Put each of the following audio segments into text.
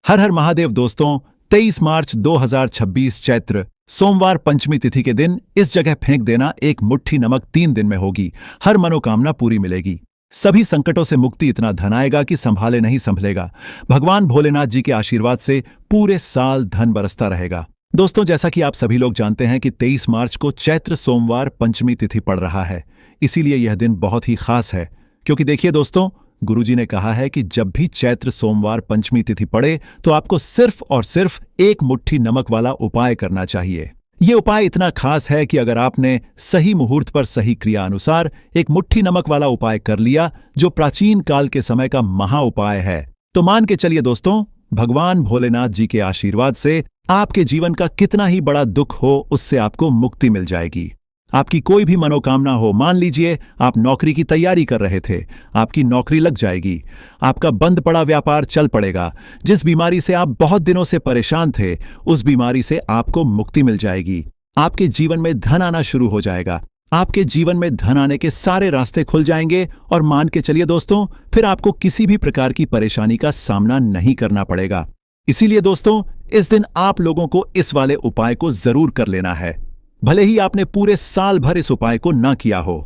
हर हर महादेव दोस्तों, 23 मार्च 2026 चैत्र सोमवार पंचमी तिथि के दिन इस जगह फेंक देना एक मुट्ठी नमक 3 दिन में होगी। हर मनोकामना पूरी मिलेगी। सभी संकटों से मुक्ति, इतना धन आएगा कि संभाले नहीं संभलेगा। भगवान भोलेनाथ जी के आशीर्वाद से पूरे साल धन बरसता रहेगा। दोस्तों, जैसा कि आप सभी लोग जानते हैं कि 23 मार्च को चैत्र सोमवार पंचमी तिथि पड़ रहा है। इसीलिए यह दिन बहुत ही खास है, क्योंकि देखिए दोस्तों, गुरुजी ने कहा है कि जब भी चैत्र सोमवार पंचमी तिथि पड़े तो आपको सिर्फ और सिर्फ एक मुट्ठी नमक वाला उपाय करना चाहिए। ये उपाय इतना खास है कि अगर आपने सही मुहूर्त पर सही क्रिया अनुसार एक मुट्ठी नमक वाला उपाय कर लिया, जो प्राचीन काल के समय का महा उपाय है, तो मान के चलिए दोस्तों, भगवान भोलेनाथ जी के आशीर्वाद से आपके जीवन का कितना ही बड़ा दुख हो, उससे आपको मुक्ति मिल जाएगी। आपकी कोई भी मनोकामना हो, मान लीजिए आप नौकरी की तैयारी कर रहे थे, आपकी नौकरी लग जाएगी। आपका बंद पड़ा व्यापार चल पड़ेगा। जिस बीमारी से आप बहुत दिनों से परेशान थे, उस बीमारी से आपको मुक्ति मिल जाएगी। आपके जीवन में धन आना शुरू हो जाएगा। आपके जीवन में धन आने के सारे रास्ते खुल जाएंगे और मान के चलिए दोस्तों, फिर आपको किसी भी प्रकार की परेशानी का सामना नहीं करना पड़ेगा। इसीलिए दोस्तों, इस दिन आप लोगों को इस वाले उपाय को जरूर कर लेना है। भले ही आपने पूरे साल भर इस उपाय को ना किया हो,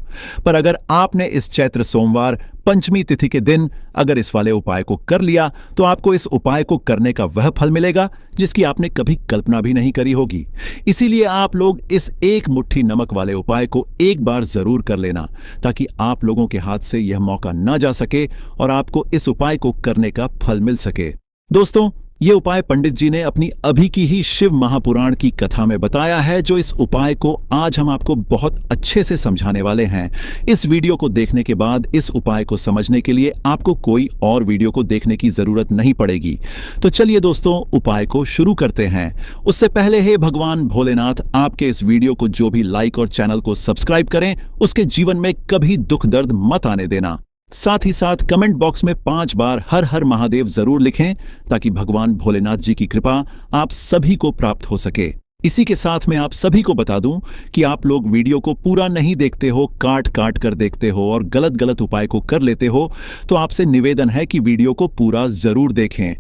पर अगर आपने इस चैत्र सोमवार पंचमी तिथि के दिन अगर इस वाले उपाय को कर लिया, तो आपको इस उपाय को करने का वह फल मिलेगा जिसकी आपने कभी कल्पना भी नहीं करी होगी। इसीलिए आप लोग इस एक मुट्ठी नमक वाले उपाय को एक बार जरूर कर लेना, ताकि आप लोगों के हाथ से यह मौका ना जा सके और आपको इस उपाय को करने का फल मिल सके। दोस्तों, ये उपाय पंडित जी ने अपनी अभी की ही शिव महापुराण की कथा में बताया है, जो इस उपाय को आज हम आपको बहुत अच्छे से समझाने वाले हैं। इस वीडियो को देखने के बाद इस उपाय को समझने के लिए आपको कोई और वीडियो को देखने की जरूरत नहीं पड़ेगी। तो चलिए दोस्तों, उपाय को शुरू करते हैं। उससे पहले हे भगवान भोलेनाथ, आपके इस वीडियो को जो भी लाइक और चैनल को सब्सक्राइब करें, उसके जीवन में कभी दुख दर्द मत आने देना। साथ ही साथ कमेंट बॉक्स में 5 बार हर हर महादेव जरूर लिखें, ताकि भगवान भोलेनाथ जी की कृपा आप सभी को प्राप्त हो सके। इसी के साथ मैं आप सभी को बता दूं कि आप लोग वीडियो को पूरा नहीं देखते हो, काट काट कर देखते हो और गलत गलत उपाय को कर लेते हो, तो आपसे निवेदन है कि वीडियो को पूरा जरूर देखें।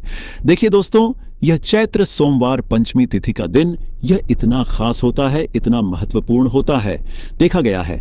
देखिए दोस्तों, यह चैत्र सोमवार पंचमी तिथि का दिन यह इतना खास होता है, इतना महत्वपूर्ण होता है। देखा गया है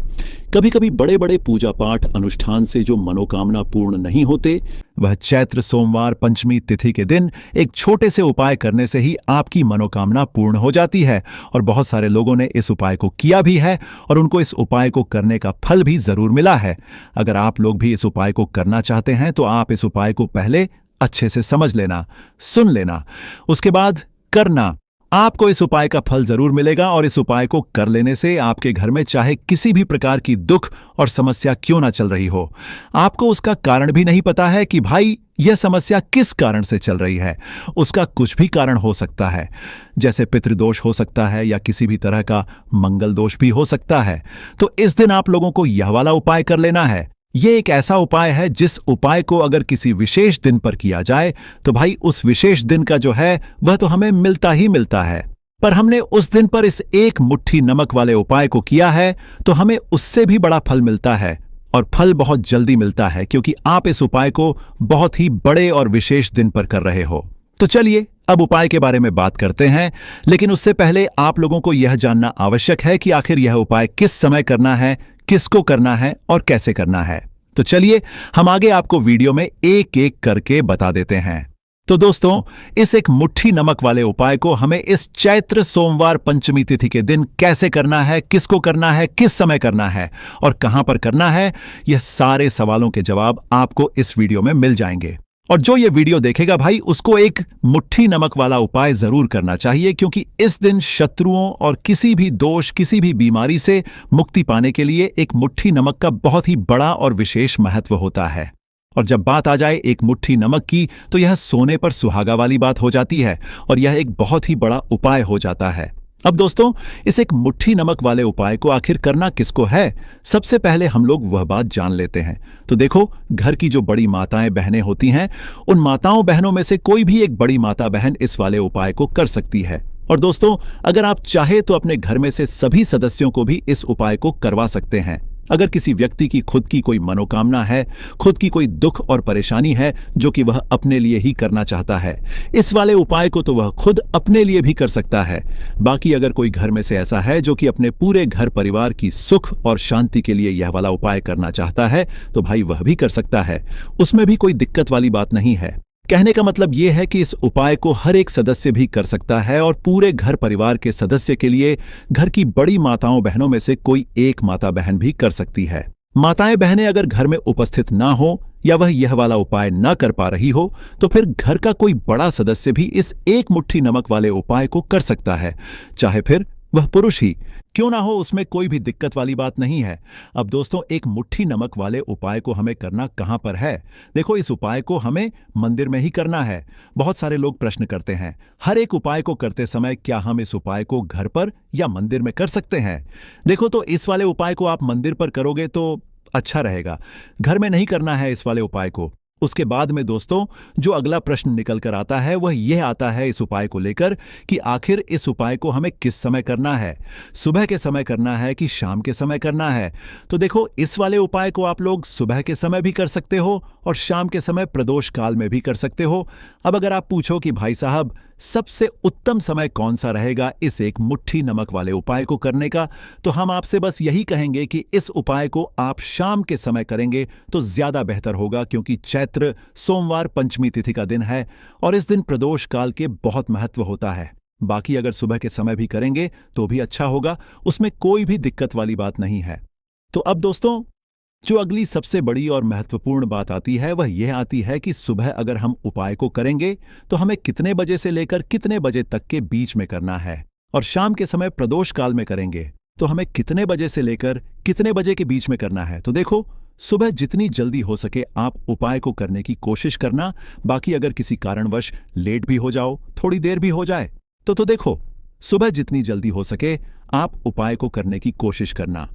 कभी कभी बड़े बड़े पूजा पाठ अनुष्ठान से जो मनोकामना पूर्ण नहीं होते, वह चैत्र सोमवार पंचमी तिथि के दिन एक छोटे से उपाय करने से ही आपकी मनोकामना पूर्ण हो जाती है। और बहुत सारे लोगों ने इस उपाय को किया भी है और उनको इस उपाय को करने का फल भी जरूर मिला है। अगर आप लोग भी इस उपाय को करना चाहते हैं, तो आप इस उपाय को पहले अच्छे से समझ लेना, सुन लेना, उसके बाद करना। आपको इस उपाय का फल जरूर मिलेगा और इस उपाय को कर लेने से आपके घर में चाहे किसी भी प्रकार की दुख और समस्या क्यों ना चल रही हो, आपको उसका कारण भी नहीं पता है कि भाई यह समस्या किस कारण से चल रही है। उसका कुछ भी कारण हो सकता है, जैसे पितृदोष हो सकता है या किसी भी तरह का मंगल दोष भी हो सकता है। तो इस दिन आप लोगों को यह वाला उपाय कर लेना है। ये एक ऐसा उपाय है जिस उपाय को अगर किसी विशेष दिन पर किया जाए, तो भाई उस विशेष दिन का जो है वह तो हमें मिलता ही मिलता है। पर हमने उस दिन पर इस एक मुट्ठी नमक वाले उपाय को किया है, तो हमें उससे भी बड़ा फल मिलता है, और फल बहुत जल्दी मिलता है, क्योंकि आप इस उपाय को बहुत ही बड़े और विशेष दिन पर कर रहे हो। तो चलिए अब उपाय के बारे में बात करते हैं, लेकिन उससे पहले आप लोगों को यह जानना आवश्यक है कि आखिर यह उपाय किस समय करना है, किसको करना है और कैसे करना है। तो चलिए हम आगे आपको वीडियो में एक एक करके बता देते हैं। तो दोस्तों, इस एक मुट्ठी नमक वाले उपाय को हमें इस चैत्र सोमवार पंचमी तिथि के दिन कैसे करना है, किसको करना है, किस समय करना है और कहां पर करना है, यह सारे सवालों के जवाब आपको इस वीडियो में मिल जाएंगे। और जो ये वीडियो देखेगा भाई, उसको एक मुट्ठी नमक वाला उपाय जरूर करना चाहिए, क्योंकि इस दिन शत्रुओं और किसी भी दोष, किसी भी बीमारी से मुक्ति पाने के लिए एक मुट्ठी नमक का बहुत ही बड़ा और विशेष महत्व होता है। और जब बात आ जाए एक मुट्ठी नमक की, तो यह सोने पर सुहागा वाली बात हो जाती है और यह एक बहुत ही बड़ा उपाय हो जाता है। अब दोस्तों, इस एक मुट्ठी नमक वाले उपाय को आखिर करना किसको है, सबसे पहले हम लोग वह बात जान लेते हैं। तो देखो, घर की जो बड़ी माताएं बहनें होती हैं, उन माताओं बहनों में से कोई भी एक बड़ी माता बहन इस वाले उपाय को कर सकती है। और दोस्तों, अगर आप चाहे तो अपने घर में से सभी सदस्यों को भी इस उपाय को करवा सकते हैं। अगर किसी व्यक्ति की खुद की कोई मनोकामना है, खुद की कोई दुख और परेशानी है जो कि वह अपने लिए ही करना चाहता है, इस वाले उपाय को तो वह खुद अपने लिए भी कर सकता है। बाकी अगर कोई घर में से ऐसा है जो कि अपने पूरे घर परिवार की सुख और शांति के लिए यह वाला उपाय करना चाहता है, तो भाई वह भी कर सकता है, उसमें भी कोई दिक्कत वाली बात नहीं है। कहने का मतलब यह है कि इस उपाय को हर एक सदस्य भी कर सकता है और पूरे घर परिवार के सदस्य के लिए घर की बड़ी माताओं बहनों में से कोई एक माता बहन भी कर सकती है। माताएं बहनें अगर घर में उपस्थित ना हो या वह यह वाला उपाय न कर पा रही हो, तो फिर घर का कोई बड़ा सदस्य भी इस एक मुट्ठी नमक वाले उपाय को कर सकता है, चाहे फिर वह पुरुष ही क्यों ना हो, उसमें कोई भी दिक्कत वाली बात नहीं है। अब दोस्तों, एक मुट्ठी नमक वाले उपाय को हमें करना कहां पर है? देखो, इस उपाय को हमें मंदिर में ही करना है। बहुत सारे लोग प्रश्न करते हैं, हर एक उपाय को करते समय क्या हम इस उपाय को घर पर या मंदिर में कर सकते हैं? देखो, तो इस वाले उपाय को आप मंदिर पर करोगे तो अच्छा रहेगा, घर में नहीं करना है इस वाले उपाय को। उसके बाद में दोस्तों, जो अगला प्रश्न निकल कर आता है वह यह आता है इस उपाय को लेकर कि आखिर इस उपाय को हमें किस समय करना है, सुबह के समय करना है कि शाम के समय करना है? तो देखो, इस वाले उपाय को आप लोग सुबह के समय भी कर सकते हो और शाम के समय प्रदोष काल में भी कर सकते हो। अब अगर आप पूछो कि भाई साहब, सबसे उत्तम समय कौन सा रहेगा इस एक मुट्ठी नमक वाले उपाय को करने का, तो हम आपसे बस यही कहेंगे कि इस उपाय को आप शाम के समय करेंगे तो ज्यादा बेहतर होगा, क्योंकि चैत्र सोमवार पंचमी तिथि का दिन है और इस दिन प्रदोष काल के बहुत महत्व होता है। बाकी अगर सुबह के समय भी करेंगे तो भी अच्छा होगा, उसमें कोई भी दिक्कत वाली बात नहीं है। तो अब दोस्तों, जो अगली सबसे बड़ी और महत्वपूर्ण बात आती है वह यह आती है कि सुबह अगर हम उपाय को करेंगे तो हमें कितने बजे से लेकर कितने बजे तक के बीच में करना है, और शाम के समय प्रदोष काल में करेंगे तो हमें कितने बजे से लेकर कितने बजे के बीच में करना है। तो देखो, सुबह जितनी जल्दी हो सके आप उपाय को करने की कोशिश करना। बाकी अगर किसी कारणवश लेट भी हो जाओ, थोड़ी देर भी हो जाए, तो देखो, सुबह जितनी जल्दी हो सके आप उपाय को करने की कोशिश करना।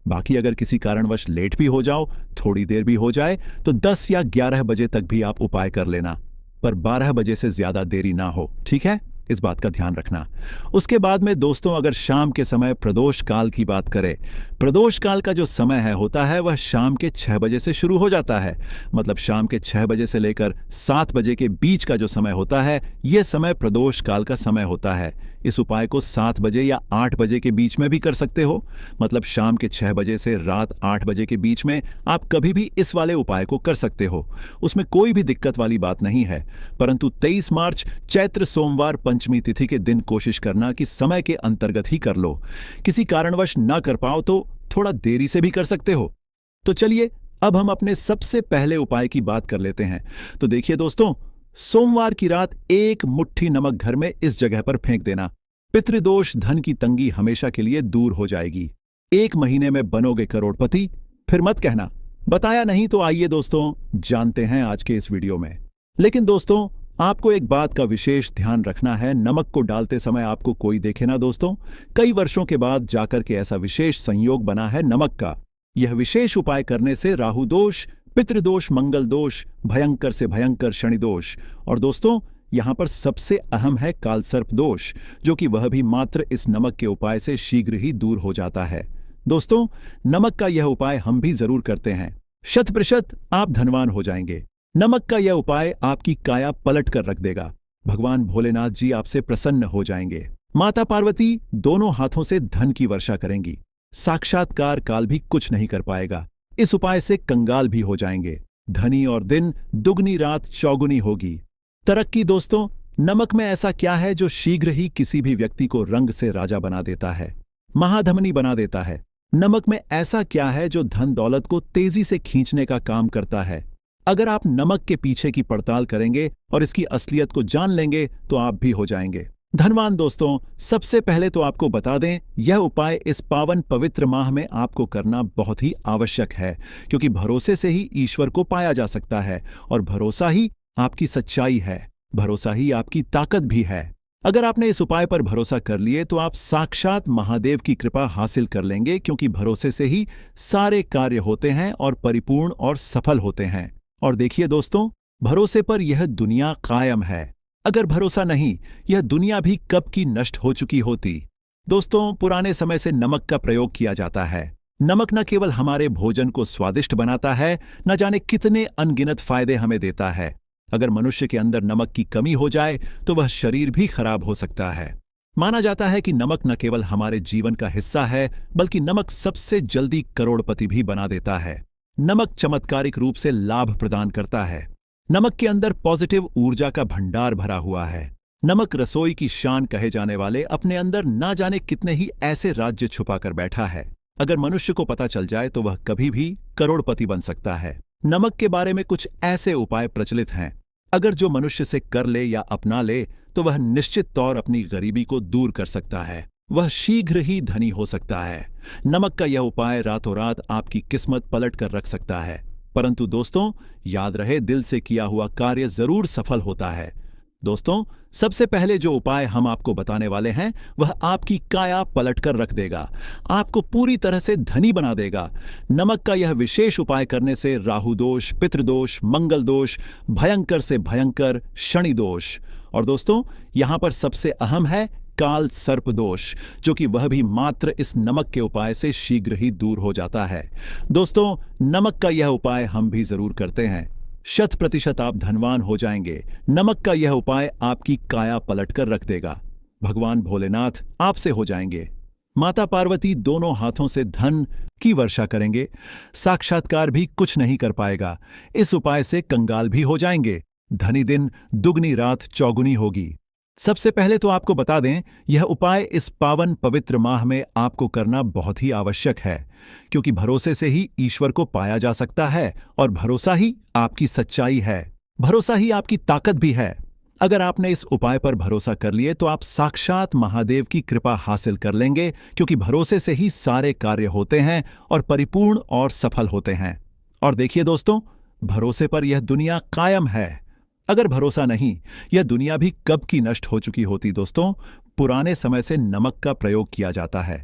बाकी अगर किसी कारणवश लेट भी हो जाओ, थोड़ी देर भी हो जाए, तो 10 या 11 बजे तक भी आप उपाय कर लेना, पर 12 बजे से ज्यादा देरी ना हो, ठीक है? इस बात का ध्यान रखना। उसके बाद में दोस्तों, अगर शाम के समय प्रदोष काल की बात करें, प्रदोष काल का जो समय है होता है वह शाम के 6 बजे से शुरू हो जाता है। मतलब शाम के 6 बजे से लेकर 7 बजे के बीच का जो समय होता है, यह समय प्रदोष काल का समय होता है। इस उपाय को 7 बजे या 8 बजे के बीच में भी कर सकते हो। मतलब शाम के 6 बजे से रात 8 बजे के बीच में आप कभी भी इस वाले उपाय को कर सकते हो, उसमें कोई भी दिक्कत वाली बात नहीं है। परंतु 23 मार्च चैत्र सोमवार पंचमी तिथि के दिन कोशिश करना कि समय के अंतर्गत ही कर लो। किसी कारणवश ना कर पाओ तो थोड़ा देरी से भी कर सकते हो। तो चलिए, अब हम अपने सबसे पहले उपाय की बात कर लेते हैं। तो देखिए दोस्तों, सोमवार की रात एक मुट्ठी नमक घर में इस जगह पर फेंक देना। पितृदोष, धन की तंगी हमेशा के लिए दूर हो जाएगी। 1 महीने में बनोगे करोड़पति। फिर मत कहना बताया नहीं। तो आइए दोस्तों, जानते हैं आज के इस वीडियो में। लेकिन दोस्तों, आपको एक बात का विशेष ध्यान रखना है, नमक को डालते समय आपको कोई देखे ना दोस्तों। कई वर्षों के बाद जाकर के ऐसा विशेष संयोग बना है नमक का। यह विशेष उपाय करने से राहु दोष, पितृदोष, मंगल दोष, भयंकर से भयंकर शनि दोष, और दोस्तों यहां पर सबसे अहम है कालसर्प दोष, जो कि वह भी मात्र इस नमक के उपाय से शीघ्र ही दूर हो जाता है। दोस्तों, नमक का यह उपाय हम भी जरूर करते हैं, 100% आप धनवान हो जाएंगे। नमक का यह उपाय आपकी काया पलट कर रख देगा। भगवान भोलेनाथ जी आपसे प्रसन्न हो जाएंगे। माता पार्वती दोनों हाथों से धन की वर्षा करेंगी। साक्षात्कार काल भी कुछ नहीं कर पाएगा। इस उपाय से कंगाल भी हो जाएंगे। धनी और दिन दुगनी रात चौगुनी होगी। तरक्की दोस्तों, नमक में ऐसा क्या है जो शीघ्र ही किसी भी व्यक्ति को रंग से राजा बना देता है, महाधमनी बना देता है? नमक में ऐसा क्या है जो धन दौलत को तेजी से खींचने का काम करता है? अगर आप नमक के पीछे की पड़ताल करेंगे और इसकी असलियत को जान लेंगे तो आप भी हो जाएंगे धनवान। दोस्तों, सबसे पहले तो आपको बता दें, यह उपाय इस पावन पवित्र माह में आपको करना बहुत ही आवश्यक है, क्योंकि भरोसे से ही ईश्वर को पाया जा सकता है, और भरोसा ही आपकी सच्चाई है, भरोसा ही आपकी ताकत भी है। अगर आपने इस उपाय पर भरोसा कर लिए तो आप साक्षात महादेव की कृपा हासिल कर लेंगे, क्योंकि भरोसे से ही सारे कार्य होते हैं और परिपूर्ण और सफल होते हैं। और देखिए दोस्तों, भरोसे पर यह दुनिया कायम है। अगर भरोसा नहीं, यह दुनिया भी कब की नष्ट हो चुकी होती। दोस्तों, पुराने समय से नमक का प्रयोग किया जाता है। नमक न केवल हमारे भोजन को स्वादिष्ट बनाता है, न जाने कितने अनगिनत फायदे हमें देता है। अगर मनुष्य के अंदर नमक की कमी हो जाए तो वह शरीर भी खराब हो सकता है। माना जाता है कि नमक न केवल हमारे जीवन का हिस्सा है, बल्कि नमक सबसे जल्दी करोड़पति भी बना देता है। नमक चमत्कारिक रूप से लाभ प्रदान करता है। नमक के अंदर पॉजिटिव ऊर्जा का भंडार भरा हुआ है। नमक रसोई की शान कहे जाने वाले अपने अंदर ना जाने कितने ही ऐसे राज्य छुपा कर बैठा है। अगर मनुष्य को पता चल जाए तो वह कभी भी करोड़पति बन सकता है। नमक के बारे में कुछ ऐसे उपाय प्रचलित हैं, अगर जो मनुष्य से कर ले या अपना ले तो वह निश्चित तौर अपनी गरीबी को दूर कर सकता है। वह शीघ्र ही धनी हो सकता है। नमक का यह उपाय रातों रात आपकी किस्मत पलट कर रख सकता है। परंतु दोस्तों, याद रहे, दिल से किया हुआ कार्य जरूर सफल होता है। दोस्तों, सबसे पहले जो उपाय हम आपको बताने वाले हैं वह आपकी काया पलट कर रख देगा, आपको पूरी तरह से धनी बना देगा। नमक का यह विशेष उपाय करने से राहु दोष, पितृदोष, मंगल दोष, भयंकर से भयंकर शनि दोष, और दोस्तों यहां पर सबसे अहम है काल सर्प दोष, जो कि वह भी मात्र इस नमक के उपाय से शीघ्र ही दूर हो जाता है। दोस्तों, नमक का यह उपाय हम भी जरूर करते हैं। 100% आप धनवान हो जाएंगे। नमक का यह उपाय आपकी काया पलट कर रख देगा। भगवान भोलेनाथ आपसे हो जाएंगे। माता पार्वती दोनों हाथों से धन की वर्षा करेंगे। साक्षात्कार भी कुछ नहीं कर पाएगा। इस उपाय से कंगाल भी हो जाएंगे। धनी दिन दुगनी रात चौगुनी होगी। सबसे पहले तो आपको बता दें, यह उपाय इस पावन पवित्र माह में आपको करना बहुत ही आवश्यक है, क्योंकि भरोसे से ही ईश्वर को पाया जा सकता है और भरोसा ही आपकी सच्चाई है। भरोसा ही आपकी ताकत भी है। अगर आपने इस उपाय पर भरोसा कर लिए तो आप साक्षात महादेव की कृपा हासिल कर लेंगे, क्योंकि भरोसे से ही सारे कार्य होते हैं और परिपूर्ण और सफल होते हैं। और देखिए दोस्तों, भरोसे पर यह दुनिया कायम है। अगर भरोसा नहीं, यह दुनिया भी कब की नष्ट हो चुकी होती। दोस्तों, पुराने समय से नमक का प्रयोग किया जाता है।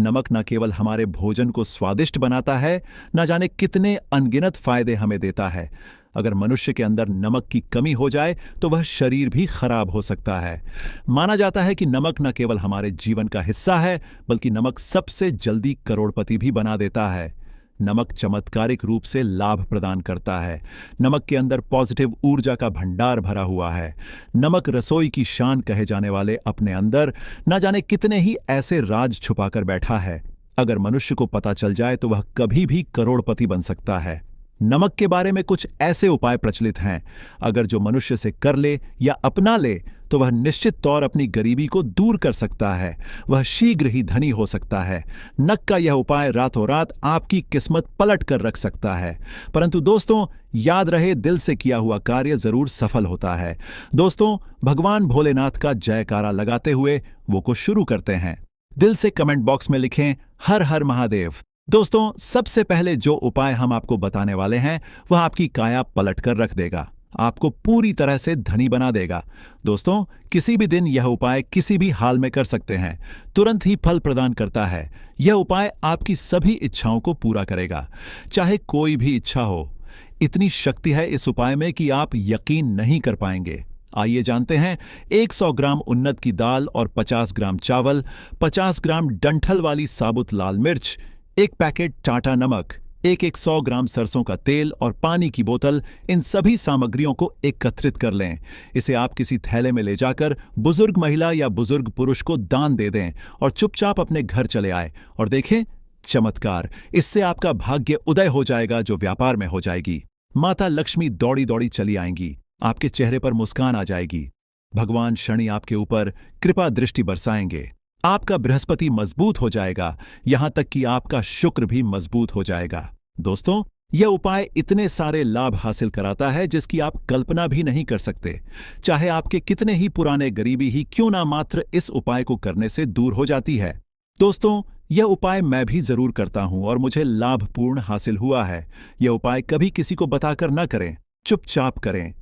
नमक न केवल हमारे भोजन को स्वादिष्ट बनाता है, न जाने कितने अनगिनत फायदे हमें देता है। अगर मनुष्य के अंदर नमक की कमी हो जाए तो वह शरीर भी खराब हो सकता है। माना जाता है कि नमक न केवल हमारे जीवन का हिस्सा है, बल्कि नमक सबसे जल्दी करोड़पति भी बना देता है। नमक चमत्कारिक रूप से लाभ प्रदान करता है। नमक के अंदर पॉजिटिव ऊर्जा का भंडार भरा हुआ है। नमक रसोई की शान कहे जाने वाले अपने अंदर न जाने कितने ही ऐसे राज छुपाकर बैठा है। अगर मनुष्य को पता चल जाए तो वह कभी भी करोड़पति बन सकता है। नमक के बारे में कुछ ऐसे उपाय प्रचलित हैं, अगर जो मनुष्य से कर ले या अपना ले तो वह निश्चित तौर अपनी गरीबी को दूर कर सकता है। वह शीघ्र ही धनी हो सकता है। नमक का यह उपाय रातों रात आपकी किस्मत पलट कर रख सकता है। परंतु दोस्तों, याद रहे, दिल से किया हुआ कार्य जरूर सफल होता है। दोस्तों, भगवान भोलेनाथ का जयकारा लगाते हुए वो को शुरू करते हैं। दिल से कमेंट बॉक्स में लिखें हर हर महादेव। दोस्तों, सबसे पहले जो उपाय हम आपको बताने वाले हैं वह आपकी काया पलट कर रख देगा, आपको पूरी तरह से धनी बना देगा। दोस्तों, किसी भी दिन यह उपाय किसी भी हाल में कर सकते हैं, तुरंत ही फल प्रदान करता है। यह उपाय आपकी सभी इच्छाओं को पूरा करेगा, चाहे कोई भी इच्छा हो। इतनी शक्ति है इस उपाय में कि आप यकीन नहीं कर पाएंगे। आइए जानते हैं। 100 ग्राम उन्नत की दाल और 50 ग्राम चावल, 50 ग्राम डंठल वाली साबुत लाल मिर्च, 1 पैकेट टाटा नमक, एक 100 ग्राम सरसों का तेल और पानी की बोतल, इन सभी सामग्रियों को एकत्रित कर लें। इसे आप किसी थैले में ले जाकर बुजुर्ग महिला या बुजुर्ग पुरुष को दान दे दें और चुपचाप अपने घर चले आए और देखें चमत्कार। इससे आपका भाग्य उदय हो जाएगा, जो व्यापार में हो जाएगी। माता लक्ष्मी दौड़ी दौड़ी चली आएंगी, आपके चेहरे पर मुस्कान आ जाएगी। भगवान शनि आपके ऊपर कृपा दृष्टि बरसाएंगे। आपका बृहस्पति मजबूत हो जाएगा, यहां तक कि आपका शुक्र भी मजबूत हो जाएगा। दोस्तों, यह उपाय इतने सारे लाभ हासिल कराता है जिसकी आप कल्पना भी नहीं कर सकते। चाहे आपके कितने ही पुराने गरीबी ही क्यों ना मात्र इस उपाय को करने से दूर हो जाती है। दोस्तों, यह उपाय मैं भी जरूर करता हूं और मुझे लाभपूर्ण हासिल हुआ है। यह उपाय कभी किसी को बताकर न करें, चुपचाप करें।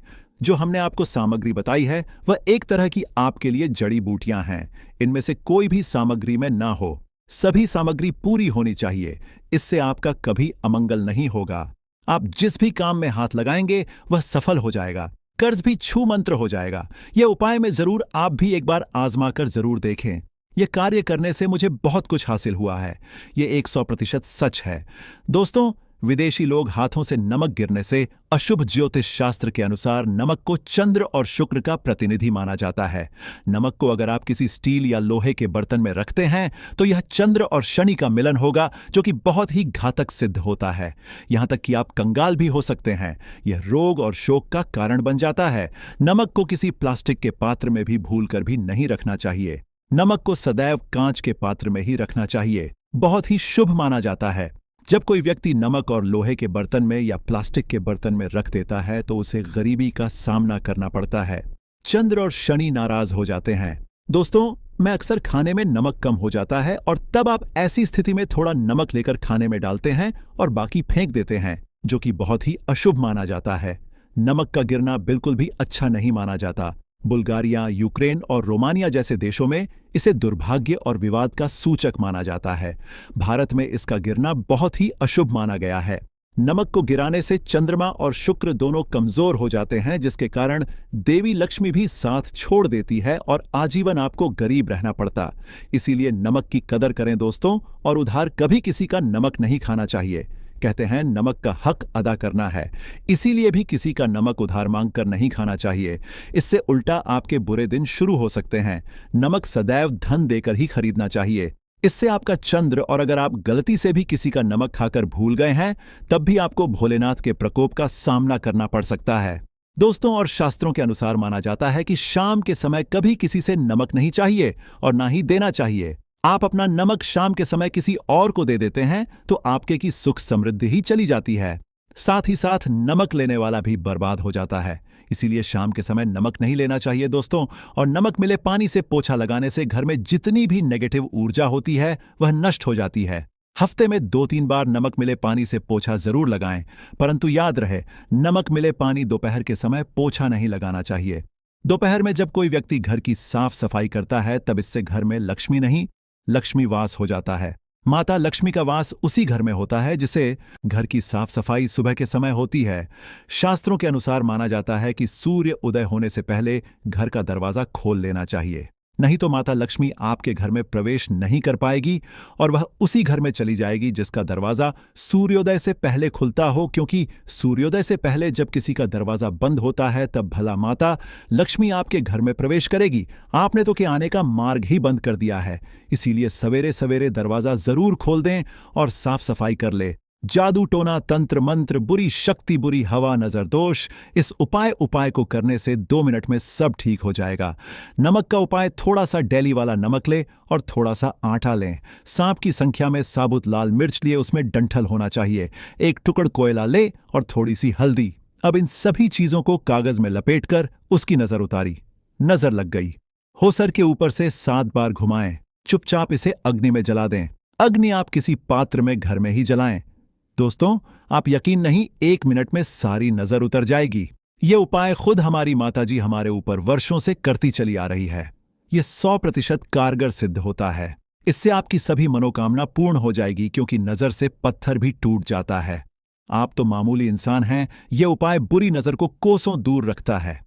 जो हमने आपको सामग्री बताई है वह एक तरह की आपके लिए जड़ी बूटियां हैं। इनमें से कोई भी सामग्री में ना हो, सभी सामग्री पूरी होनी चाहिए। इससे आपका कभी अमंगल नहीं होगा। आप जिस भी काम में हाथ लगाएंगे वह सफल हो जाएगा, कर्ज भी छू मंत्र हो जाएगा। यह उपाय में जरूर आप भी एक बार आजमा कर जरूर देखें। ये कार्य करने से मुझे बहुत कुछ हासिल हुआ है। ये 100% सच है। दोस्तों, विदेशी लोग हाथों से नमक गिरने से अशुभ ज्योतिष शास्त्र के अनुसार नमक को चंद्र और शुक्र का प्रतिनिधि माना जाता है। नमक को अगर आप किसी स्टील या लोहे के बर्तन में रखते हैं तो यह चंद्र और शनि का मिलन होगा, जो कि बहुत ही घातक सिद्ध होता है। यहां तक कि आप कंगाल भी हो सकते हैं। यह रोग और शोक का कारण बन जाता है। नमक को किसी प्लास्टिक के पात्र में भी भूलकर भी नहीं रखना चाहिए। नमक को सदैव कांच के पात्र में ही रखना चाहिए। बहुत ही शुभ माना जाता है। जब कोई व्यक्ति नमक और लोहे के बर्तन में या प्लास्टिक के बर्तन में रख देता है तो उसे गरीबी का सामना करना पड़ता है। चंद्र और शनि नाराज हो जाते हैं। दोस्तों, मैं अक्सर खाने में नमक कम हो जाता है और तब आप ऐसी स्थिति में थोड़ा नमक लेकर खाने में डालते हैं और बाकी फेंक देते हैं, जो कि बहुत ही अशुभ माना जाता है। नमक का गिरना बिल्कुल भी अच्छा नहीं माना जाता। बुल्गारिया, यूक्रेन और रोमानिया जैसे देशों में इसे दुर्भाग्य और विवाद का सूचक माना जाता है। भारत में इसका गिरना बहुत ही अशुभ माना गया है। नमक को गिराने से चंद्रमा और शुक्र दोनों कमजोर हो जाते हैं, जिसके कारण देवी लक्ष्मी भी साथ छोड़ देती है और आजीवन आपको गरीब रहना पड़ता। इसीलिए नमक की कदर करें दोस्तों, और उधार कभी किसी का नमक नहीं खाना चाहिए। कहते हैं नमक का हक अदा करना है, इसीलिए भी किसी का नमक उधार मांगकर नहीं खाना चाहिए। इससे उल्टा आपके बुरे दिन शुरू हो सकते हैं। नमक सदैव धन देकर ही खरीदना चाहिए। इससे आपका चंद्र, और अगर आप गलती से भी किसी का नमक खाकर भूल गए हैं तब भी आपको भोलेनाथ के प्रकोप का सामना करना पड़ सकता है। दोस्तों, और शास्त्रों के अनुसार माना जाता है कि शाम के समय कभी किसी से नमक नहीं चाहिए और ना ही देना चाहिए। आप अपना नमक शाम के समय किसी और को दे देते हैं तो आपके की सुख समृद्धि ही चली जाती है। साथ ही साथ नमक लेने वाला भी बर्बाद हो जाता है। इसीलिए शाम के समय नमक नहीं लेना चाहिए दोस्तों। और नमक मिले पानी से पोछा लगाने से घर में जितनी भी नेगेटिव ऊर्जा होती है वह नष्ट हो जाती है। हफ्ते में 2-3 बार नमक मिले पानी से पोछा जरूर लगाएं, परंतु याद रहे, नमक मिले पानी दोपहर के समय पोछा नहीं लगाना चाहिए। दोपहर में जब कोई व्यक्ति घर की साफ सफाई करता है तब इससे घर में लक्ष्मी नहीं, लक्ष्मी वास हो जाता है। माता लक्ष्मी का वास उसी घर में होता है जिसे घर की साफ सफाई सुबह के समय होती है। शास्त्रों के अनुसार माना जाता है कि सूर्य उदय होने से पहले घर का दरवाजा खोल लेना चाहिए, नहीं तो माता लक्ष्मी आपके घर में प्रवेश नहीं कर पाएगी और वह उसी घर में चली जाएगी जिसका दरवाजा सूर्योदय से पहले खुलता हो, क्योंकि सूर्योदय से पहले जब किसी का दरवाजा बंद होता है तब भला माता लक्ष्मी आपके घर में प्रवेश करेगी। आपने तो के आने का मार्ग ही बंद कर दिया है। इसीलिए सवेरे सवेरे दरवाजा जरूर खोल दें और साफ सफाई कर ले। जादू टोना, तंत्र मंत्र, बुरी शक्ति, बुरी हवा, नजर दोष, इस उपाय को करने से 2 मिनट में सब ठीक हो जाएगा। नमक का उपाय, थोड़ा सा डेली वाला नमक ले और थोड़ा सा आटा लें। सांप की संख्या में साबुत लाल मिर्च लिए, उसमें डंठल होना चाहिए। 1 टुकड़ कोयला ले और थोड़ी सी हल्दी। अब इन सभी चीजों को कागज में लपेटकर उसकी नजर उतारी। नजर लग गई। होसर के ऊपर से 7 बार घुमाएं। चुपचाप इसे अग्नि में जला दें। अग्नि आप किसी पात्र में घर में ही जलाएं। दोस्तों, आप यकीन नहीं, 1 मिनट में सारी नजर उतर जाएगी। ये उपाय खुद हमारी माताजी हमारे ऊपर वर्षों से करती चली आ रही है। ये 100% कारगर सिद्ध होता है। इससे आपकी सभी मनोकामना पूर्ण हो जाएगी, क्योंकि नजर से पत्थर भी टूट जाता है। आप तो मामूली इंसान हैं, यह उपाय बुरी नजर को कोसों दूर रखता है।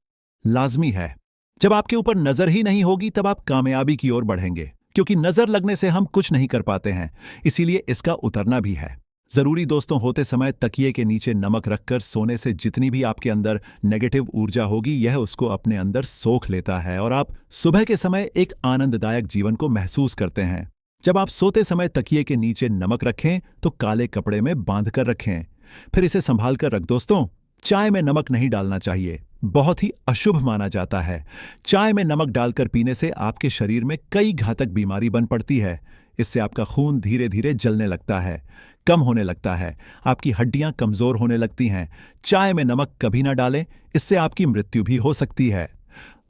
लाजमी है। जब आपके ऊपर नजर ही नहीं होगी तब आप कामयाबी की ओर बढ़ेंगे, क्योंकि नजर लगने से हम कुछ नहीं कर पाते हैं। इसीलिए इसका उतरना भी है जरूरी। दोस्तों, होते समय तकिए के नीचे नमक रखकर सोने से जितनी भी आपके अंदर नेगेटिव ऊर्जा होगी यह उसको अपने अंदर सोख लेता है और आप सुबह के समय एक आनंददायक जीवन को महसूस करते हैं। जब आप सोते समय तकिए के नीचे नमक रखें तो काले कपड़े में बांध कर रखें, फिर इसे संभाल कर रख। दोस्तों, चाय में नमक नहीं डालना चाहिए, बहुत ही अशुभ माना जाता है। चाय में नमक डालकर पीने से आपके शरीर में कई घातक बीमारी बन पड़ती है। इससे आपका खून धीरे धीरे जलने लगता है, कम होने लगता है, आपकी हड्डियां कमजोर होने लगती हैं। चाय में नमक कभी ना डालें, इससे आपकी मृत्यु भी हो सकती है।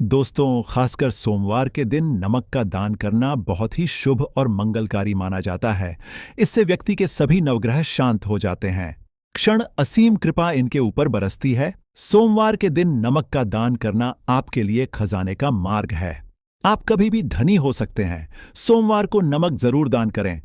दोस्तों, खासकर सोमवार के दिन नमक का दान करना बहुत ही शुभ और मंगलकारी माना जाता है। इससे व्यक्ति के सभी नवग्रह शांत हो जाते हैं। क्षण असीम कृपा इनके ऊपर बरसती है। सोमवार के दिन नमक का दान करना आपके लिए खजाने का मार्ग है। आप कभी भी धनी हो सकते हैं। सोमवार को नमक जरूर दान करें।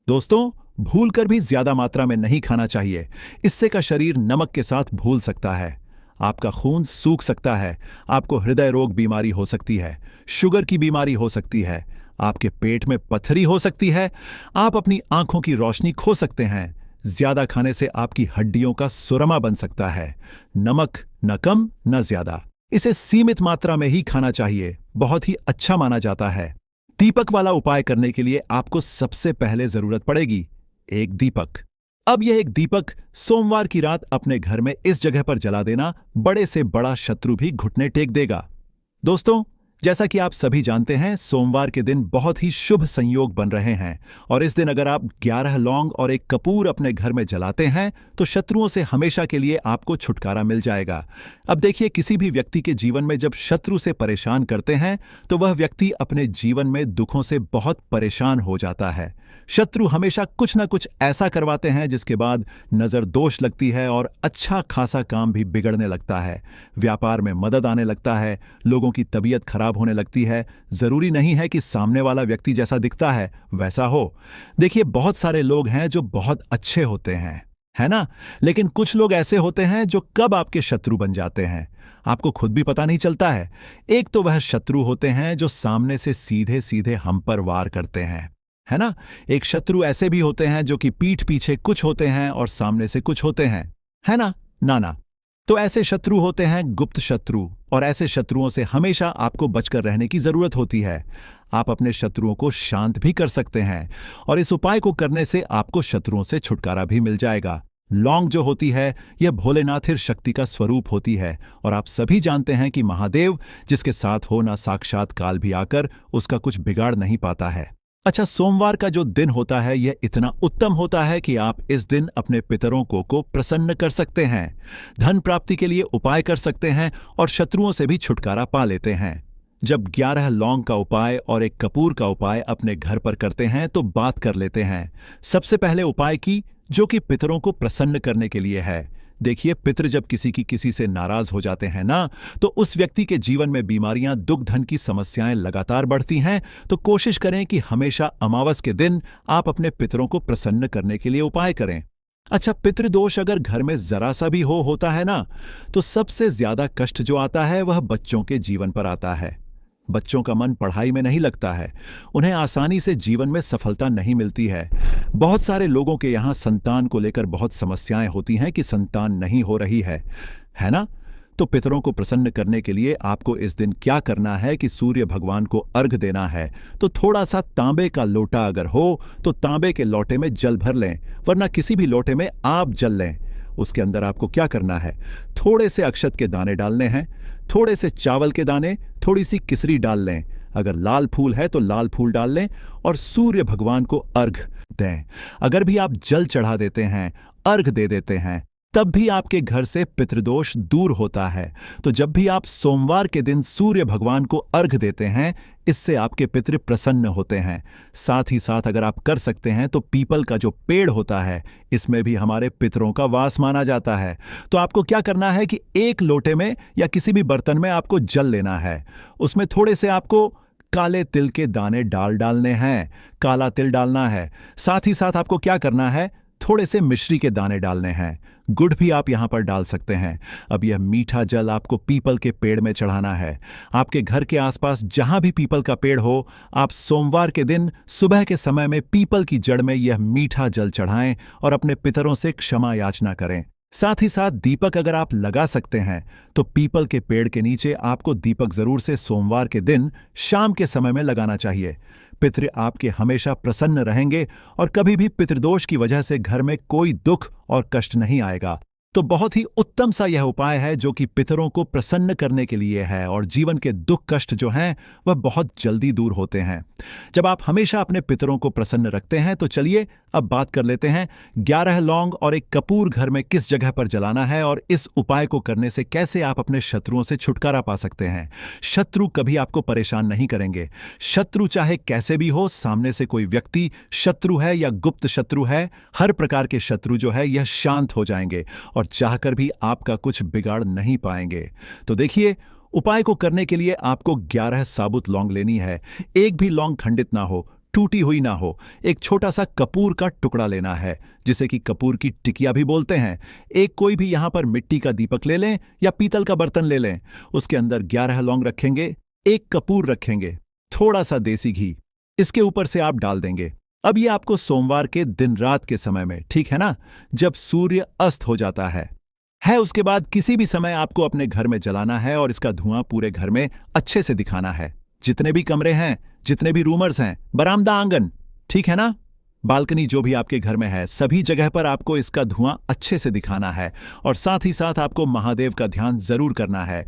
दोस्तों, भूलकर भी ज्यादा मात्रा में नहीं खाना चाहिए। इससे का शरीर नमक के साथ भूल सकता है, आपका खून सूख सकता है, आपको हृदय रोग बीमारी हो सकती है, शुगर की बीमारी हो सकती है, आपके पेट में पथरी हो सकती है, आप अपनी आंखों की रोशनी खो सकते हैं, ज्यादा खाने से आपकी हड्डियों का सुरमा बन सकता है। नमक न कम न ज्यादा, इसे सीमित मात्रा में ही खाना चाहिए, बहुत ही अच्छा माना जाता है। दीपक वाला उपाय करने के लिए आपको सबसे पहले जरूरत पड़ेगी एक दीपक। अब यह एक दीपक सोमवार की रात अपने घर में इस जगह पर जला देना, बड़े से बड़ा शत्रु भी घुटने टेक देगा। दोस्तों, जैसा कि आप सभी जानते हैं, सोमवार के दिन बहुत ही शुभ संयोग बन रहे हैं और इस दिन अगर आप 11 लौंग और एक कपूर अपने घर में जलाते हैं तो शत्रुओं से हमेशा के लिए आपको छुटकारा मिल जाएगा। अब देखिए, किसी भी व्यक्ति के जीवन में जब शत्रु से परेशान करते हैं तो वह व्यक्ति अपने जीवन में दुखों से बहुत परेशान हो जाता है। शत्रु हमेशा कुछ ना कुछ ऐसा करवाते हैं जिसके बाद नजर दोष लगती है और अच्छा खासा काम भी बिगड़ने लगता है। व्यापार में मदद आने लगता है, लोगों की तबीयत खराब होने लगती है। जरूरी नहीं है कि सामने वाला व्यक्ति जैसा दिखता है वैसा हो। देखिए, बहुत सारे लोग हैं जो बहुत अच्छे होते हैं, है ना? लेकिन कुछ लोग ऐसे होते हैं जो कब आपके शत्रु बन जाते हैं आपको खुद भी पता नहीं चलता है। एक तो वह शत्रु होते हैं जो सामने से सीधे सीधे हम पर वार करते हैं, है ना? एक शत्रु ऐसे भी होते हैं जो कि पीठ पीछे कुछ होते हैं और सामने से कुछ होते हैं, है ना? नाना। तो ऐसे शत्रु होते हैं गुप्त शत्रु, और ऐसे शत्रुओं से हमेशा आपको बचकर रहने की जरूरत होती है। आप अपने शत्रुओं को शांत भी कर सकते हैं और इस उपाय को करने से आपको शत्रुओं से छुटकारा भी मिल जाएगा। लौंग जो होती है यह भोलेनाथ शक्ति का स्वरूप होती है और आप सभी जानते हैं कि महादेव जिसके साथ हो ना साक्षात काल भी आकर उसका कुछ बिगाड़ नहीं पाता है। अच्छा, सोमवार का जो दिन होता है यह इतना उत्तम होता है कि आप इस दिन अपने पितरों को प्रसन्न कर सकते हैं, धन प्राप्ति के लिए उपाय कर सकते हैं और शत्रुओं से भी छुटकारा पा लेते हैं। जब 11 लौंग का उपाय और एक कपूर का उपाय अपने घर पर करते हैं तो बात कर लेते हैं सबसे पहले उपाय की, जो कि पितरों को प्रसन्न करने के लिए है। देखिए, पितृ जब किसी से नाराज हो जाते हैं ना, तो उस व्यक्ति के जीवन में बीमारियां, दुख, धन की समस्याएं लगातार बढ़ती हैं। तो कोशिश करें कि हमेशा अमावस के दिन आप अपने पितरों को प्रसन्न करने के लिए उपाय करें। अच्छा, पितृदोष अगर घर में जरा सा भी होता है ना, तो सबसे ज्यादा कष्ट जो आता है वह बच्चों के जीवन पर आता है। बच्चों का मन पढ़ाई में नहीं लगता है, उन्हें आसानी से जीवन में सफलता नहीं मिलती है। बहुत सारे लोगों के यहाँ संतान को लेकर बहुत समस्याएं होती हैं कि संतान नहीं हो रही है ना? तो पितरों को प्रसन्न करने के लिए आपको इस दिन क्या करना है कि सूर्य भगवान को अर्घ देना है। तो थोड़ा सा तांबे का लोटा अगर हो तो तांबे के लोटे में जल भर लें, वरना किसी भी लोटे में आप जल लें। उसके अंदर आपको क्या करना है, थोड़े से अक्षत के दाने डालने हैं, थोड़े से चावल के दाने, थोड़ी सी किसरी डाल लें, अगर लाल फूल है तो लाल फूल डाल लें और सूर्य भगवान को अर्घ दें। अगर भी आप जल चढ़ा देते हैं, अर्घ दे देते हैं, तब भी आपके घर से पितृदोष दूर होता है। तो जब भी आप सोमवार के दिन सूर्य भगवान को अर्घ देते हैं, इससे आपके पितृ प्रसन्न होते हैं। साथ ही साथ अगर आप कर सकते हैं तो पीपल का जो पेड़ होता है, इसमें भी हमारे पितरों का वास माना जाता है। तो आपको क्या करना है कि एक लोटे में या किसी भी बर्तन में आपको जल लेना है, उसमें थोड़े से आपको काले तिल के दाने डालने हैं, काला तिल डालना है। साथ ही साथ आपको क्या करना है, थोड़े से मिश्री के दाने डालने हैं, गुड़ भी आप यहां पर डाल सकते हैं। अब यह मीठा जल आपको पीपल के पेड़ में चढ़ाना है। आपके घर के आसपास जहां भी पीपल का पेड़ हो, आप सोमवार के दिन सुबह के समय में पीपल की जड़ में यह मीठा जल चढ़ाएं और अपने पितरों से क्षमा याचना करें। साथ ही साथ दीपक अगर आप लगा सकते हैं तो पीपल के पेड़ के नीचे आपको दीपक जरूर से सोमवार के दिन शाम के समय में लगाना चाहिए। पितृ आपके हमेशा प्रसन्न रहेंगे और कभी भी पितृदोष की वजह से घर में कोई दुख और कष्ट नहीं आएगा। तो बहुत ही उत्तम सा यह उपाय है जो कि पितरों को प्रसन्न करने के लिए है और जीवन के दुख कष्ट जो हैं वह बहुत जल्दी दूर होते हैं जब आप हमेशा अपने पितरों को प्रसन्न रखते हैं। तो चलिए अब बात कर लेते हैं 11 लौंग और एक कपूर घर में किस जगह पर जलाना है और इस उपाय को करने से कैसे आप अपने शत्रुओं से छुटकारा पा सकते हैं। शत्रु कभी आपको परेशान नहीं करेंगे। शत्रु चाहे कैसे भी हो, सामने से कोई व्यक्ति शत्रु है या गुप्त शत्रु है, हर प्रकार के शत्रु जो है यह शांत हो जाएंगे और चाहकर भी आपका कुछ बिगाड़ नहीं पाएंगे। तो देखिए, उपाय को करने के लिए आपको 11 साबुत लौंग लेनी है। एक भी लौंग खंडित ना हो, टूटी हुई ना हो। एक छोटा सा कपूर का टुकड़ा लेना है, जिसे कि कपूर की टिकिया भी बोलते हैं। एक कोई भी यहां पर मिट्टी का दीपक ले लें या पीतल का बर्तन ले लें। उसके अंदर 11 लौंग रखेंगे, एक कपूर रखेंगे, थोड़ा सा देसी घी, इसके ऊपर से आप डाल देंगे। अब ये आपको सोमवार के दिन रात के समय में, ठीक है ना, जब सूर्य अस्त हो जाता है उसके बाद किसी भी समय आपको अपने घर में जलाना है और इसका धुआं पूरे घर में अच्छे से दिखाना है। जितने भी कमरे हैं, जितने भी रूमर्स हैं, बरामदा, आंगन, ठीक है ना, बालकनी, जो भी आपके घर में है, सभी जगह पर आपको इसका धुआं अच्छे से दिखाना है। और साथ ही साथ आपको महादेव का ध्यान जरूर करना है।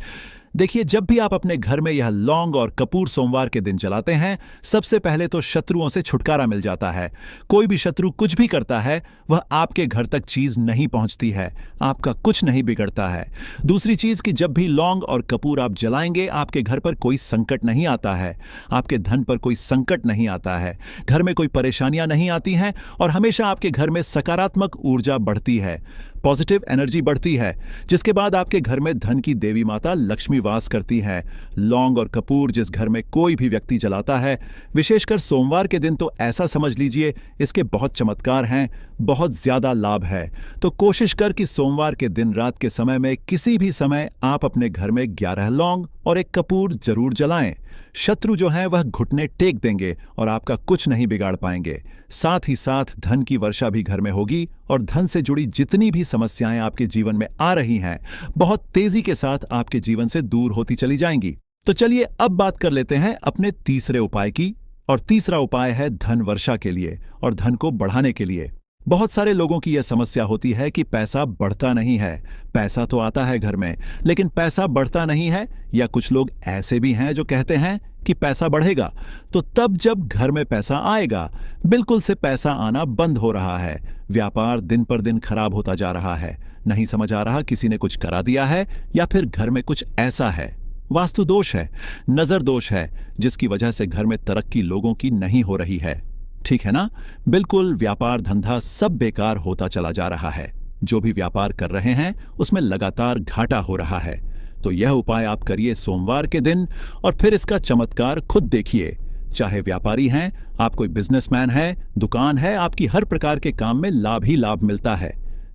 देखिए, जब भी आप अपने घर में यह लौंग और कपूर सोमवार के दिन जलाते हैं, सबसे पहले तो शत्रुओं से छुटकारा मिल जाता है। कोई भी शत्रु कुछ भी करता है, वह आपके घर तक चीज नहीं पहुंचती है, आपका कुछ नहीं बिगड़ता है। दूसरी चीज कि जब भी लौंग और कपूर आप जलाएंगे, आपके घर पर कोई संकट नहीं आता है, आपके धन पर कोई संकट नहीं आता है, घर में कोई परेशानियां नहीं आती हैं और हमेशा आपके घर में सकारात्मक ऊर्जा बढ़ती है, पॉजिटिव एनर्जी बढ़ती है, जिसके बाद आपके घर में धन की देवी माता लक्ष्मी वास करती है। लौंग और कपूर जिस घर में कोई भी व्यक्ति जलाता है, विशेषकर सोमवार के दिन, तो ऐसा समझ लीजिए इसके बहुत चमत्कार हैं, बहुत ज्यादा लाभ है। तो कोशिश कर कि सोमवार के दिन रात के समय में किसी भी समय आप अपने घर में 11 लौंग और एक कपूर जरूर जलाएं। शत्रु जो हैं वह घुटने टेक देंगे और आपका कुछ नहीं बिगाड़ पाएंगे। साथ ही साथ धन की वर्षा भी घर में होगी और धन से जुड़ी जितनी भी समस्याएं आपके जीवन में आ रही हैं, बहुत तेजी के साथ आपके जीवन से दूर होती चली जाएंगी। तो चलिए अब बात कर लेते हैं अपने तीसरे उपाय की। और तीसरा उपाय है धन वर्षा के लिए और धन को बढ़ाने के लिए। बहुत सारे लोगों की यह समस्या होती है कि पैसा बढ़ता नहीं है। पैसा तो आता है घर में, लेकिन पैसा बढ़ता नहीं है। या कुछ लोग ऐसे भी हैं जो कहते हैं कि पैसा बढ़ेगा। तो तब जब घर में पैसा आएगा, बिल्कुल से पैसा आना बंद हो रहा है, व्यापार दिन पर दिन खराब होता जा रहा है, नहीं समझ आ रहा किसी ने कुछ करा दिया है या फिर घर में कुछ ऐसा है, वास्तु दोष है, नजर दोष है, जिसकी वजह से घर में तरक्की लोगों की नहीं हो रही है। ठीक है ना, बिल्कुल व्यापार धंधा सब बेकार होता चला जा रहा है। जो भी व्यापार कर रहे हैं उसमें लगातार घाटा हो रहा है। तो यह उपाय आप करिए सोमवार के दिन और फिर इसका चमत्कार खुद देखिए। चाहे व्यापारी हैं, आप कोई बिजनेसमैन है, दुकान है, आपकी हर प्रकार के काम में लाभ ही लाभ मिलता है।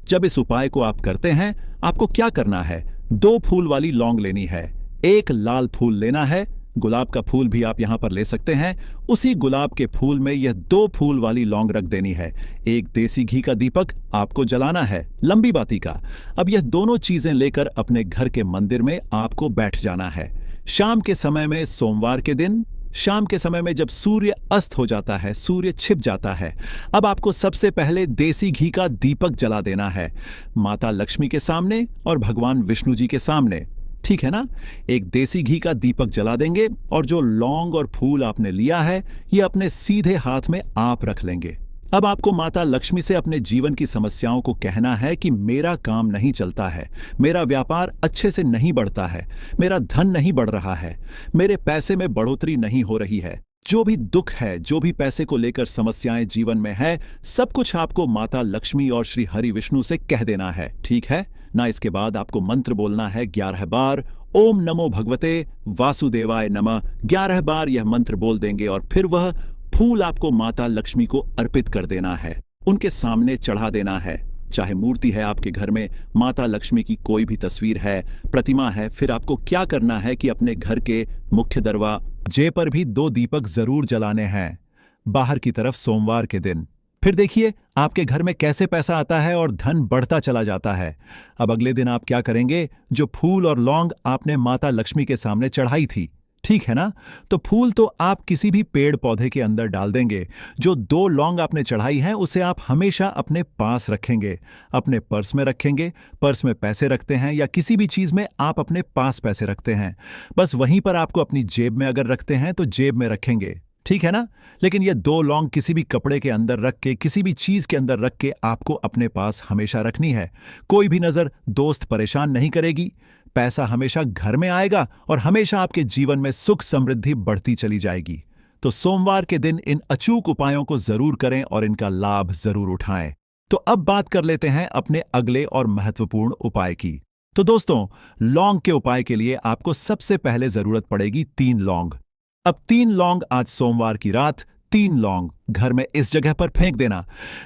जब इस उपाय को आप करते हैं, आपको क्या करना है, 2 फूल वाली लौंग लेनी है, 1 लाल फूल लेना है, गुलाब का फूल भी आप यहां पर ले सकते हैं। उसी गुलाब के फूल में यह 2 फूल वाली लौंग रख देनी है। 1 देसी घी का दीपक आपको जलाना है, लंबी बाती का। अब यह दोनों चीजें लेकर अपने घर के मंदिर में आपको बैठ जाना है। शाम के समय में, सोमवार के दिन शाम के समय में, जब सूर्य अस्त हो जाता है, सूर्य छिप जाता है, अब आपको सबसे पहले देसी घी का दीपक जला देना है, माता लक्ष्मी के सामने और भगवान विष्णु जी के सामने। ठीक है ना, एक देसी घी का दीपक जला देंगे और जो लौंग और फूल आपने लिया है, ये अपने सीधे हाथ में आप रख लेंगे। अब आपको माता लक्ष्मी से अपने जीवन की समस्याओं को कहना है कि मेरा काम नहीं चलता है, मेरा व्यापार अच्छे से नहीं बढ़ता है, मेरा धन नहीं बढ़ रहा है, मेरे पैसे में बढ़ोतरी नहीं हो रही है। जो भी दुख है, जो भी पैसे को लेकर समस्याएं जीवन में है, सब कुछ आपको माता लक्ष्मी और श्री हरि विष्णु से कह देना है। ठीक है ना। इसके बाद आपको मंत्र बोलना है 11 बार, ओम नमो भगवते वासुदेवाय नमः। 11 बार यह मंत्र बोल देंगे और फिर वह फूल आपको माता लक्ष्मी को अर्पित कर देना है, उनके सामने चढ़ा देना है। चाहे मूर्ति है आपके घर में, माता लक्ष्मी की कोई भी तस्वीर है, प्रतिमा है, फिर आपको क्या करना है कि अपने घर के मुख्य दरवाजे पर भी 2 दीपक जरूर जलाने हैं, बाहर की तरफ सोमवार के दिन। फिर देखिए आपके घर में कैसे पैसा आता है और धन बढ़ता चला जाता है। अब अगले दिन आप क्या करेंगे, जो फूल और लौंग आपने माता लक्ष्मी के सामने चढ़ाई थी, ठीक है ना, तो फूल तो आप किसी भी पेड़ पौधे के अंदर डाल देंगे। जो 2 लौंग आपने चढ़ाई हैं, उसे आप हमेशा अपने पास रखेंगे, अपने पर्स में रखेंगे। पर्स में पैसे रखते हैं या किसी भी चीज में आप अपने पास पैसे रखते हैं, बस वहीं पर आपको अपनी जेब में अगर रखते हैं तो जेब में रखेंगे, ठीक है ना। लेकिन ये 2 लौंग किसी भी कपड़े के अंदर रख के, किसी भी चीज के अंदर रख के आपको अपने पास हमेशा रखनी है। कोई भी नजर, दोस्त परेशान नहीं करेगी, पैसा हमेशा घर में आएगा और हमेशा आपके जीवन में सुख समृद्धि बढ़ती चली जाएगी। तो सोमवार के दिन इन अचूक उपायों को जरूर करें और इनका लाभ जरूर उठाएं। तो अब बात कर लेते हैं अपने अगले और महत्वपूर्ण उपाय की। तो दोस्तों, लौंग के उपाय के लिए आपको सबसे पहले जरूरत पड़ेगी 3 लौंग। अब 3 लौंग आज सोमवार की रात 3 लौंग घर में इस जगह पर फेंक देना।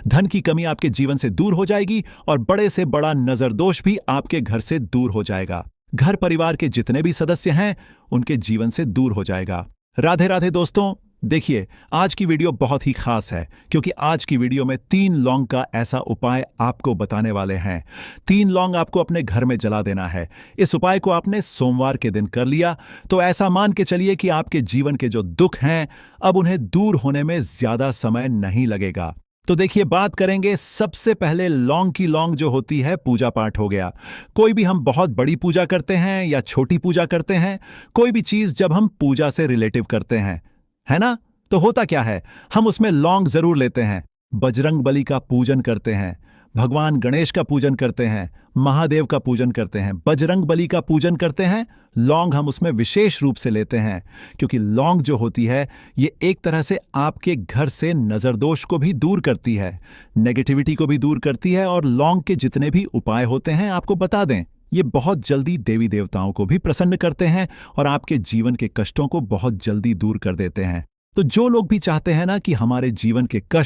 धन की कमी आपके जीवन से दूर हो जाएगी और बड़े से बड़ा नजर दोष भी आपके घर से दूर हो जाएगा। घर परिवार के जितने भी सदस्य हैं, उनके जीवन से दूर हो जाएगा। राधे राधे दोस्तों, देखिए, आज की वीडियो बहुत ही खास है क्योंकि आज की वीडियो में 3 लौंग का ऐसा उपाय आपको बताने वाले हैं। 3 लौंग आपको अपने घर में जला देना है। इस उपाय को आपने सोमवार के दिन कर लिया तो ऐसा मान के चलिए कि आपके जीवन के जो दुख हैं अब उन्हें दूर होने में ज्यादा समय नहीं लगेगा। तो देखिए, बात करेंगे सबसे पहले लौंग की। लौंग जो होती है पूजा पाठ हो गया। कोई भी हम बहुत बड़ी पूजा करते हैं या छोटी पूजा करते हैं, कोई भी चीज जब हम पूजा से रिलेटिव करते हैं, है ना, तो होता क्या है, हम उसमें लौंग जरूर लेते हैं। बजरंग बली का पूजन करते हैं, भगवान गणेश का पूजन करते हैं, महादेव का पूजन करते हैं, बजरंग बली का पूजन करते हैं, लौंग हम उसमें विशेष रूप से लेते हैं क्योंकि लौंग जो होती है ये एक तरह से आपके घर से नजर दोष को भी दूर करती है, नेगेटिविटी को भी दूर करती है। और लौंग के जितने भी उपाय होते हैं आपको बता दें, ये बहुत जल्दी देवी देवताओं को भी प्रसन्न करते हैं और आपके जीवन के कष्टों को बहुत जल्दी दूर कर देते हैं। तो जो लोग भी चाहते हैं ना कि हमारे जीवन के कष्ट